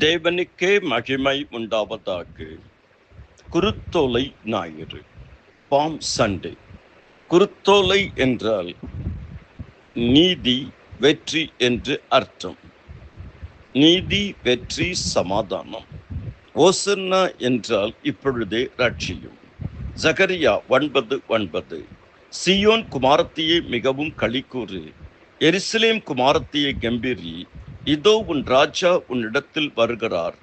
தேவனுக்கே மகிமை உண்டாவதாக. குருத்தோலை ஞாயிறு, பாம் சண்டே. குருத்தோலை என்றால் நீதி, வெற்றி என்று அர்த்தம். நீதி, வெற்றி, சமாதானம். ஓசன்னா என்றால் இப்பொழுதே ரட்சியும். ஜகரியா 9:9. சீயோன் குமாரத்தியை மிகவும் களிக்கூறு, எருசலேம் குமாரத்தியை கம்பீரி. இதோ உன் ராஜா உன்னிடத்தில் வருகிறார்.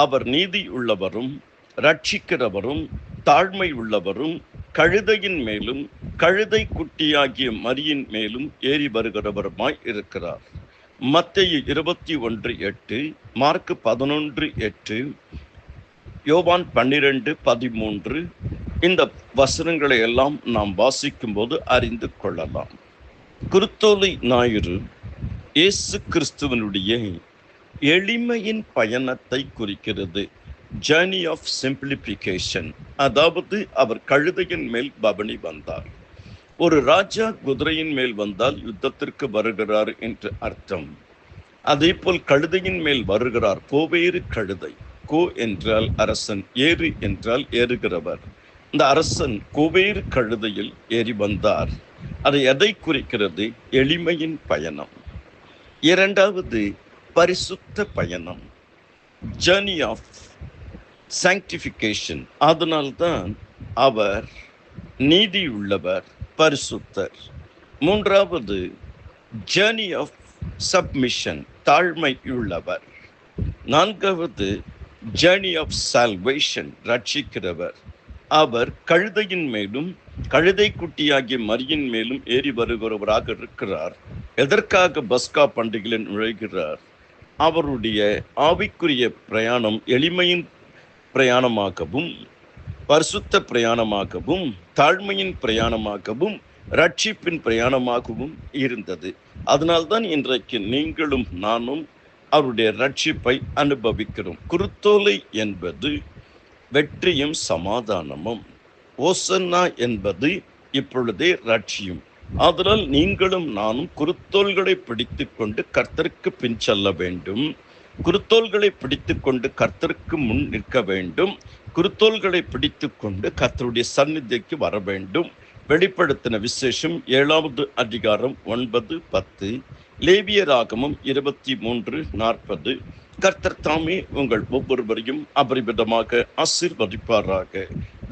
அவர் நீதி உள்ளவரும் ரட்சிக்கிறவரும் தாழ்மை உள்ளவரும் கழுதையின் மேலும் கழுதை குட்டியாகிய மரியின் மேலும் ஏறி வருகிறவருமாய் இருக்கிறார். மத்தேயு 21:8, மார்க்கு 11:8, யோவான் 12:13. இந்த வசனங்களை எல்லாம் நாம் வாசிக்கும் போது அறிந்து கொள்ளலாம். குருத்தோலை ஞாயிறு இயேசு கிறிஸ்துவனுடைய எளிமையின் பயணத்தை குறிக்கிறது. Journey of simplification. அதாவது அவர் கழுதையின் மேல் பவனி வந்தார். ஒரு ராஜா குதிரையின் மேல் வந்தால் யுத்தத்திற்கு வருகிறார் என்று அர்த்தம். அதே போல் கழுதையின் மேல் வருகிறார். கோவேறு கழுதை. கோ என்றால் அரசன், ஏறு என்றால் ஏறுகிறவர். இந்த அரசன் கோவேறு கழுதையில் ஏறி வந்தார். அது எதை குறிக்கிறது? எளிமையின் பயணம். இரண்டாவது, பரிசுத்த பயணம், ஜர்னி ஆஃப் சாங்டிஃபிகேஷன். அதனால்தான் அவர் நீதி உள்ளவர், பரிசுத்தர். மூன்றாவது, ஜர்னி ஆஃப் சப்மிஷன், தாழ்மை உள்ளவர். நான்காவது, ஜர்னி ஆஃப் சால்வேஷன், ரட்சிக்கிறவர். அவர் கழுதையின் மேலும் கழுதை குட்டியாகிய மரியின் மேலும் ஏறி வருகிறவராக இருக்கிறார். எதற்காக பஸ்கா பண்டிகையில் நுழைகிறார்? அவருடைய ஆவிக்குரிய பிரயாணம் எளிமையின் பிரயாணமாகவும் பரிசுத்த பிரயாணமாகவும் தாழ்மையின் பிரயாணமாகவும் ரட்சிப்பின் பிரயாணமாகவும் இருந்தது. அதனால்தான் இன்றைக்கு நீங்களும் நானும் அவருடைய ரட்சிப்பை அனுபவிக்கிறோம். குருத்தோலை என்பது வெற்றியும் சமாதானமும். ஓசன்னா என்பது இப்பொழுதே ரட்சியும். அதனால் நீங்களும் நானும் குருத்தோல்களை பிடித்து கொண்டு கர்த்தருக்கு பின் செல்ல வேண்டும். குருத்தோல்களை பிடித்து கொண்டு கர்த்தருக்கு முன் நிற்க வேண்டும். குருத்தோல்களை பிடித்து கொண்டு கர்த்தருடைய சந்நிதிக்கு வர வேண்டும். வெளிப்படுத்தின விசேஷம் 7வது அதிகாரம் 9-10, லேவியராகமம் 23:40. கர்த்தர் தாமே உங்கள் ஒவ்வொருவரையும் அபரிமிதமாக ஆசீர்வதிப்பாராக.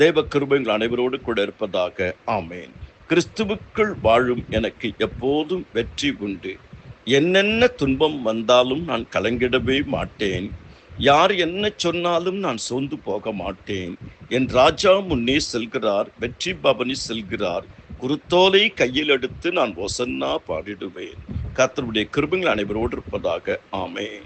தேவ கிருபைகள் அனைவரோடு கூட இருப்பதாக. ஆமேன். கிறிஸ்துவுக்குள் வாழும் எனக்கு எப்போதும் வெற்றி உண்டு. என்னென்ன துன்பம் வந்தாலும் நான் கலங்கிடவே மாட்டேன். யார் என்ன சொன்னாலும் நான் சோர்ந்து போக மாட்டேன். என் ராஜா முன்னே செல்கிறார், வெற்றி பவனி செல்கிறார். குருத்தோலை கையில் எடுத்து நான் ஓசன்னா பாடிடுவேன். கர்த்தருடைய கிருபைகள் அனைவரோடு இருப்பதாக. ஆமேன்.